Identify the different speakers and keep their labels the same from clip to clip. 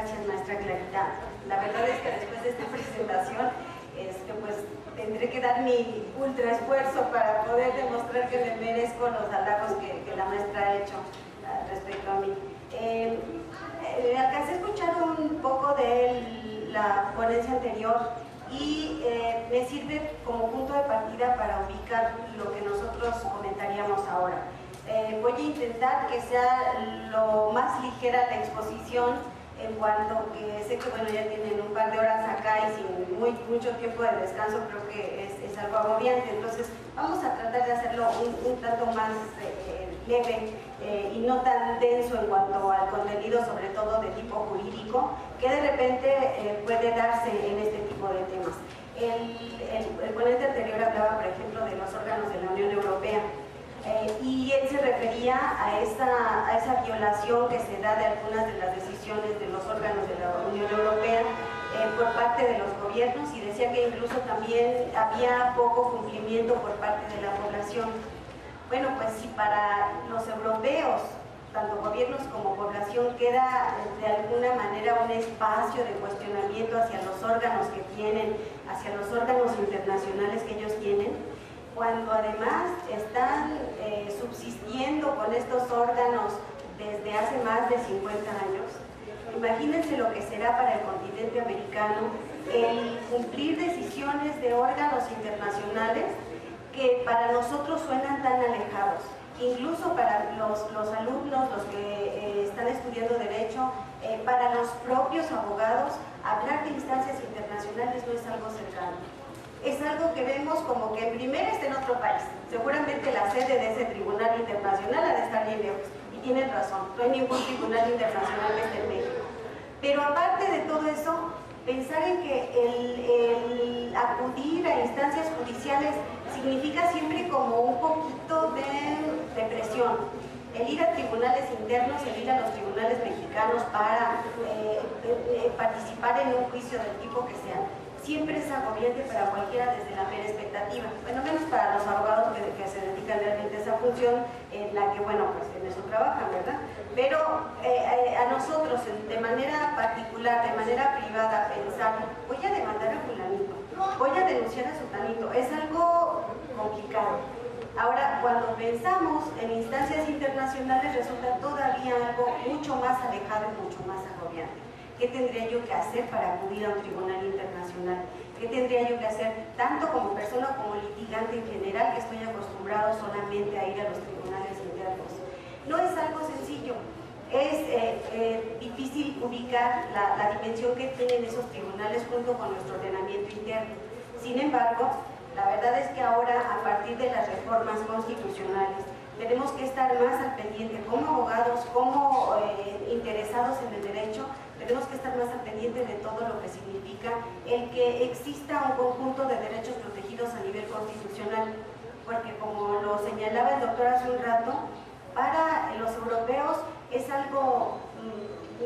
Speaker 1: Gracias, maestra Clarita. La verdad es que después de esta presentación, pues tendré que dar mi ultra esfuerzo para poder demostrar que me merezco los halagos que la maestra ha hecho respecto a mí. Alcancé a escuchar un poco de la ponencia anterior y me sirve como punto de partida para ubicar lo que nosotros comentaríamos ahora. Voy a intentar que sea lo más ligera la exposición, en cuanto que sé que bueno, ya tienen un par de horas acá y sin mucho tiempo de descanso, creo que es algo agobiante. Entonces vamos a tratar de hacerlo un tanto más leve y no tan denso en cuanto al contenido, sobre todo de tipo jurídico, que de repente puede darse en este tipo de temas. El ponente anterior hablaba, por ejemplo, de los órganos de la Unión Europea. Y él se refería a esa violación que se da de algunas de las decisiones de los órganos de la Unión Europea por parte de los gobiernos, y decía que incluso también había poco cumplimiento por parte de la población. Bueno, pues si para los europeos, tanto gobiernos como población, queda de alguna manera un espacio de cuestionamiento hacia los órganos que tienen, hacia los órganos internacionales que ellos tienen, cuando además están subsistiendo con estos órganos desde hace más de 50 años, imagínense lo que será para el continente americano el cumplir decisiones de órganos internacionales que para nosotros suenan tan alejados. Incluso para los alumnos, los que están estudiando Derecho, para los propios abogados, hablar de instancias internacionales no es algo cercano. Es algo que vemos como que primero está en otro país. Seguramente la sede de ese tribunal internacional ha de estar bien lejos. Y tienen razón, no hay ningún tribunal internacional que esté en México. Pero aparte de todo eso, pensar en que el acudir a instancias judiciales significa siempre como un poquito de presión. El ir a tribunales internos, el ir a los tribunales mexicanos para participar en un juicio del tipo que sea, siempre es agobiante para cualquiera desde la mera expectativa, bueno, menos para los abogados que se dedican realmente a esa función, en la que, bueno, pues en eso trabajan, ¿verdad? Pero a nosotros, de manera particular, de manera privada, pensar, voy a demandar a fulanito, voy a denunciar a sutanito, es algo complicado. Ahora, cuando pensamos en instancias internacionales, resulta todavía algo mucho más alejado y mucho más agobiante. ¿Qué tendría yo que hacer para acudir a un tribunal internacional? ¿Qué tendría yo que hacer tanto como persona como litigante en general, que estoy acostumbrado solamente a ir a los tribunales internos? No es algo sencillo, es difícil ubicar la dimensión que tienen esos tribunales junto con nuestro ordenamiento interno. Sin embargo, la verdad es que ahora, a partir de las reformas constitucionales, tenemos que estar más al pendiente como abogados, como interesados en el derecho. Tenemos que estar más al pendiente de todo lo que significa el que exista un conjunto de derechos protegidos a nivel constitucional, porque como lo señalaba el doctor hace un rato, para los europeos es algo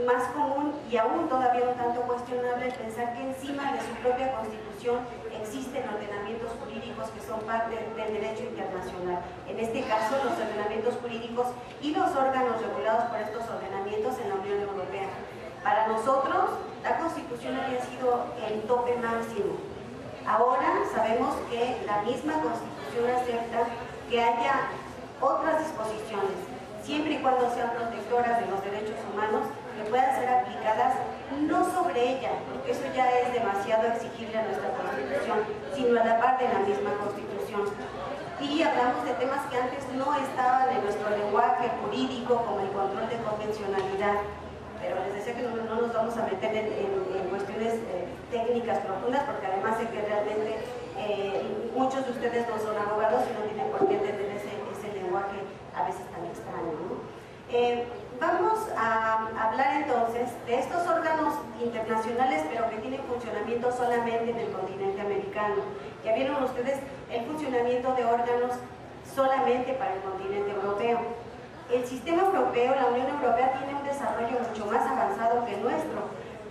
Speaker 1: más común y aún todavía un tanto cuestionable pensar que encima de su propia constitución existen ordenamientos jurídicos que son parte del derecho internacional. En este caso, los ordenamientos jurídicos y los órganos regulados por estos ordenamientos en la Unión Europea. Para nosotros, la Constitución había sido el tope máximo. Ahora sabemos que la misma Constitución acepta que haya otras disposiciones, siempre y cuando sean protectoras de los derechos humanos, que puedan ser aplicadas no sobre ella, porque eso ya es demasiado exigirle a nuestra Constitución, sino a la par de la misma Constitución. Y hablamos de temas que antes no estaban en nuestro lenguaje jurídico, como el control de convencionalidad. Pero les decía que no nos vamos a meter en cuestiones técnicas profundas, porque además sé que realmente muchos de ustedes no son abogados y no tienen por qué entender ese lenguaje a veces tan extraño, ¿no? Vamos a hablar entonces de estos órganos internacionales, pero que tienen funcionamiento solamente en el continente americano. Ya vieron ustedes el funcionamiento de órganos solamente para el continente europeo. El sistema europeo, la Unión Europea, tiene un desarrollo mucho más avanzado que el nuestro.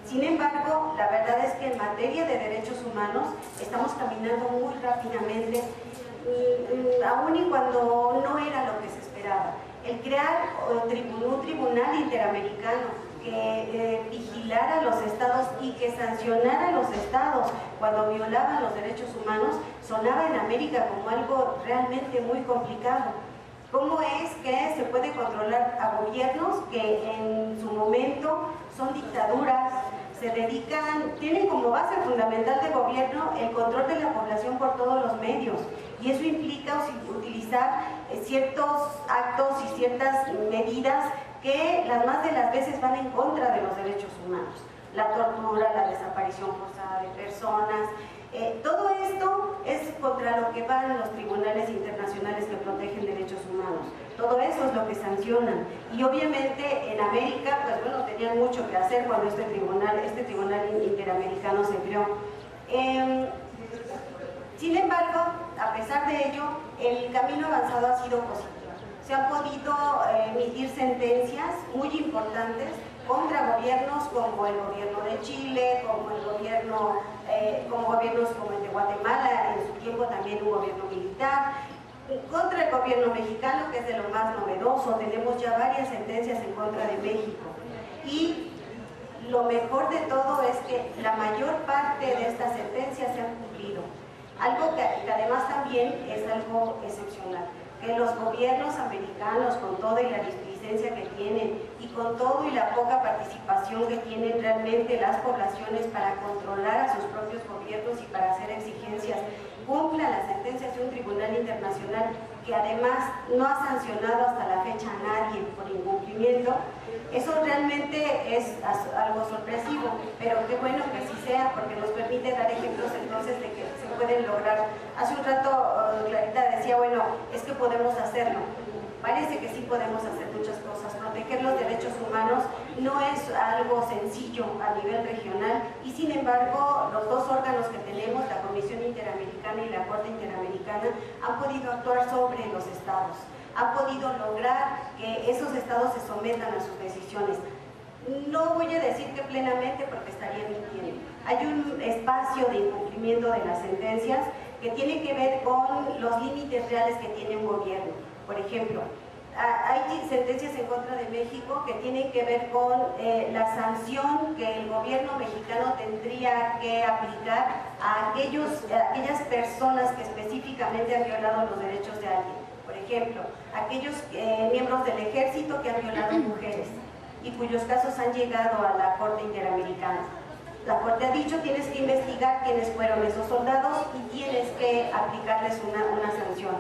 Speaker 1: Sin embargo, la verdad es que en materia de derechos humanos estamos caminando muy rápidamente, aún y cuando no era lo que se esperaba. El crear un tribunal interamericano que vigilara a los estados y que sancionara a los estados cuando violaban los derechos humanos, sonaba en América como algo realmente muy complicado. ¿Cómo es que se puede controlar a gobiernos que en su momento son dictaduras, se dedican, tienen como base fundamental de gobierno el control de la población por todos los medios? Y eso implica utilizar ciertos actos y ciertas medidas que las más de las veces van en contra de los derechos humanos. La tortura, la desaparición forzada de personas, todo esto es contra lo que van los tribunales internacionales que protegen derechos humanos. Todo eso es lo que sancionan. Y obviamente en América, pues bueno, tenían mucho que hacer cuando este tribunal interamericano se creó. Sin embargo, a pesar de ello, el camino avanzado ha sido positivo. Se han podido emitir sentencias muy importantes contra gobiernos como el gobierno de Chile, como gobiernos como el de Guatemala, en su tiempo también un gobierno militar, contra el gobierno mexicano, que es de lo más novedoso. Tenemos ya varias sentencias en contra de México. Y lo mejor de todo es que la mayor parte de estas sentencias se han cumplido. Algo que además también es algo excepcional, que los gobiernos americanos, con toda la displicencia que tienen y con todo y la poca participación que tienen realmente las poblaciones para controlar a sus propios gobiernos y para hacer exigencias, cumplan las sentencias de un tribunal internacional que además no ha sancionado hasta la fecha a nadie por incumplimiento. Eso realmente es algo sorpresivo, pero qué bueno que así sea, porque nos permite dar ejemplos entonces de que se pueden lograr. Hace un rato Clarita decía, bueno, es que podemos hacerlo. Parece que sí podemos hacer muchas cosas. Proteger los derechos humanos no es algo sencillo a nivel regional y sin embargo los dos órganos que tenemos, la Comisión Interamericana y la Corte Interamericana, han podido actuar sobre los estados, han podido lograr que esos estados se sometan a sus decisiones. No voy a decir que plenamente porque estaría mintiendo. Hay un espacio de incumplimiento de las sentencias que tiene que ver con los límites reales que tiene un gobierno. Por ejemplo, hay sentencias en contra de México que tienen que ver con la sanción que el gobierno mexicano tendría que aplicar a aquellas personas que específicamente han violado los derechos de alguien. Por ejemplo, aquellos miembros del ejército que han violado mujeres y cuyos casos han llegado a la Corte Interamericana. La Corte ha dicho, tienes que investigar quiénes fueron esos soldados y tienes que aplicarles una sanción.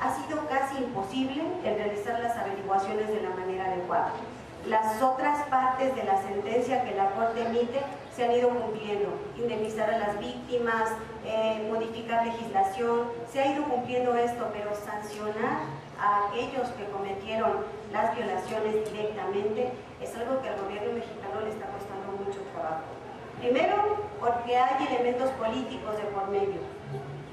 Speaker 1: Ha sido casi imposible el realizar las averiguaciones de la manera adecuada. Las otras partes de la sentencia que la Corte emite se han ido cumpliendo. Indemnizar a las víctimas, modificar legislación, se ha ido cumpliendo esto, pero sancionar a aquellos que cometieron las violaciones directamente es algo que al gobierno mexicano le está costando mucho trabajo. Primero, porque hay elementos políticos de por medio.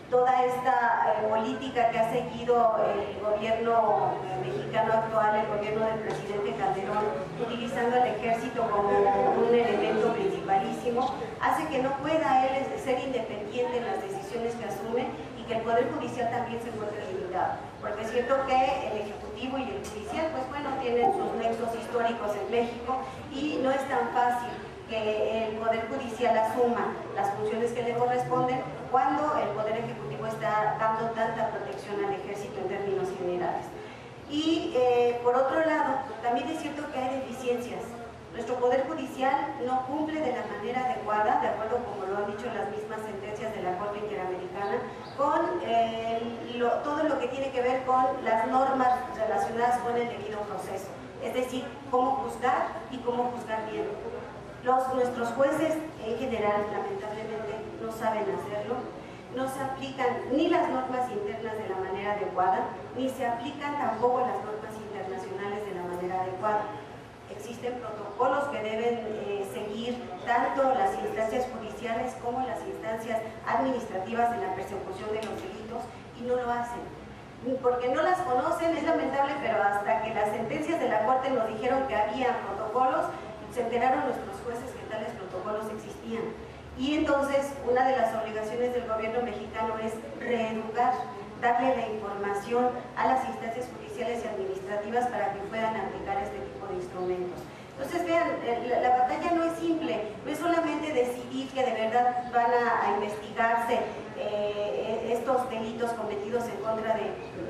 Speaker 1: Toda esta política que ha seguido el gobierno mexicano actual, el gobierno del presidente Calderón, utilizando al ejército como un elemento principalísimo, hace que no pueda él ser independiente en las decisiones que asume y que el Poder Judicial también se encuentre limitado. Porque es cierto que el Ejecutivo y el Judicial, pues bueno, tienen sus nexos históricos en México y no es tan fácil que el Poder Judicial asuma las funciones que le corresponden cuando el Poder Ejecutivo está dando tanta protección al ejército en términos generales. Y por otro lado, también es cierto que hay deficiencias. Nuestro Poder Judicial no cumple de la manera adecuada, de acuerdo como lo han dicho las mismas sentencias de la Corte Interamericana, con todo lo que tiene que ver con las normas relacionadas con el debido proceso. Es decir, cómo juzgar y cómo juzgar bien. Nuestros jueces en general, lamentablemente, no saben hacerlo, no se aplican ni las normas internas de la manera adecuada, ni se aplican tampoco las normas internacionales de la manera adecuada. Existen protocolos que deben seguir tanto las instancias judiciales como las instancias administrativas en la persecución de los delitos y no lo hacen. Porque no las conocen, es lamentable, pero hasta que las sentencias de la Corte nos dijeron que había protocolos, se enteraron nuestros jueces que tales protocolos existían. Y entonces una de las obligaciones del gobierno mexicano es reeducar, darle la información a las instancias judiciales y administrativas para que puedan aplicar este tipo de instrumentos. Entonces vean, la batalla no es simple, no es solamente decidir que de verdad van a investigarse estos delitos cometidos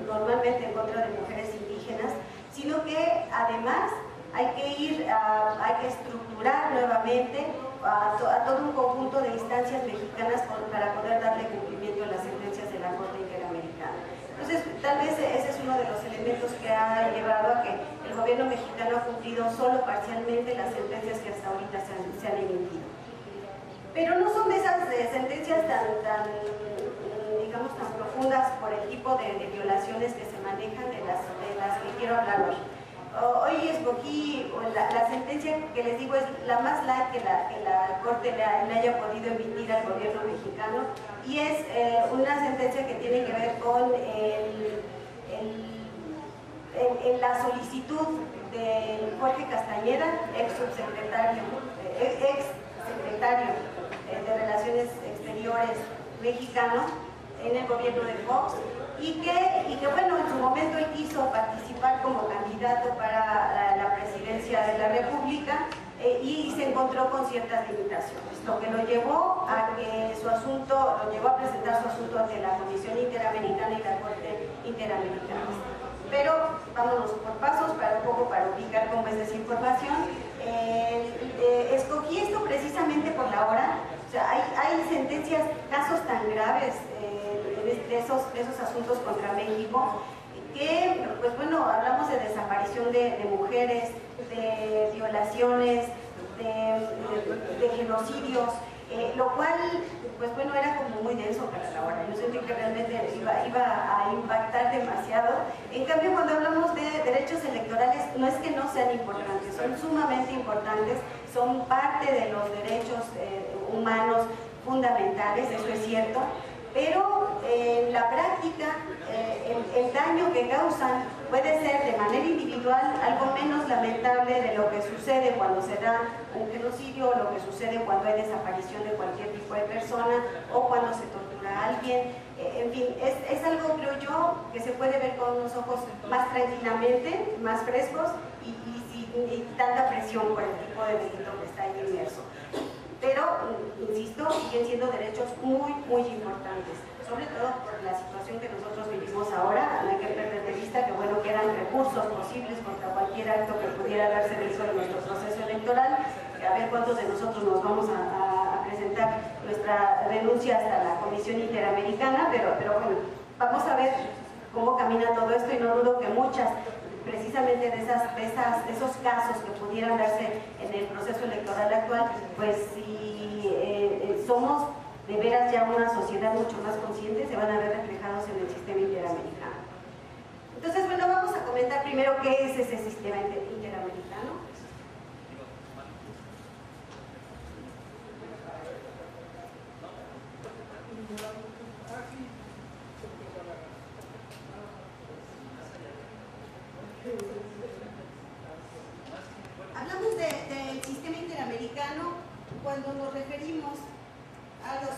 Speaker 1: normalmente en contra de mujeres indígenas, sino que además hay que estructurar nuevamente a todo un conjunto de instancias mexicanas para poder darle cumplimiento a las sentencias de la Corte Interamericana. Entonces, tal vez ese es uno de los elementos que ha llevado a que el gobierno mexicano ha cumplido solo parcialmente las sentencias que hasta ahorita se han emitido. Pero no son de esas sentencias digamos, tan profundas por el tipo de violaciones que se manejan de las que quiero hablar hoy. Hoy escogí la sentencia que les digo es la más light que la Corte le haya podido emitir al gobierno mexicano, y es una sentencia que tiene que ver con la solicitud de Jorge Castañeda, ex secretario de Relaciones Exteriores mexicano en el gobierno de Fox, y que bueno, en su momento él quiso participar como candidato para la presidencia de la República y se encontró con ciertas limitaciones, lo que lo llevó a presentar su asunto ante la Comisión Interamericana y la Corte Interamericana. Pero vámonos por pasos para ubicar cómo es esa información. Escogí esto precisamente por la hora. O sea, hay sentencias, casos tan graves de esos asuntos contra México, que, pues bueno, hablamos de desaparición de mujeres, de violaciones, de genocidios, lo cual, pues bueno, era como muy denso para la hora. Yo sentí que realmente iba a impactar demasiado. En cambio, cuando hablamos de derechos electorales, no es que no sean importantes, son sumamente importantes, son parte de los derechos humanos fundamentales, eso es cierto, pero en la práctica el daño que causan puede ser de manera individual algo menos lamentable de lo que sucede cuando se da un genocidio, o lo que sucede cuando hay desaparición de cualquier tipo de persona, o cuando se tortura a alguien. En fin, es algo, creo yo, que se puede ver con unos ojos más tranquilamente, más frescos y sin tanta presión por el tipo de delito que está ahí inmerso. Pero, insisto, siguen siendo derechos muy, muy importantes, sobre todo por la situación que nosotros vivimos ahora. No hay que perder de vista que, bueno, quedan recursos posibles contra cualquier acto que pudiera darse dentro de nuestro proceso electoral. A ver cuántos de nosotros nos vamos a presentar nuestra denuncia hasta la Comisión Interamericana, pero bueno, vamos a ver cómo camina todo esto, y no dudo que muchas precisamente de esos casos que pudieran darse en el proceso electoral actual, pues si somos de veras ya una sociedad mucho más consciente, se van a ver reflejados en el sistema interamericano. Entonces, bueno, vamos a comentar primero qué es ese sistema interamericano. Hablamos del sistema interamericano cuando nos referimos a los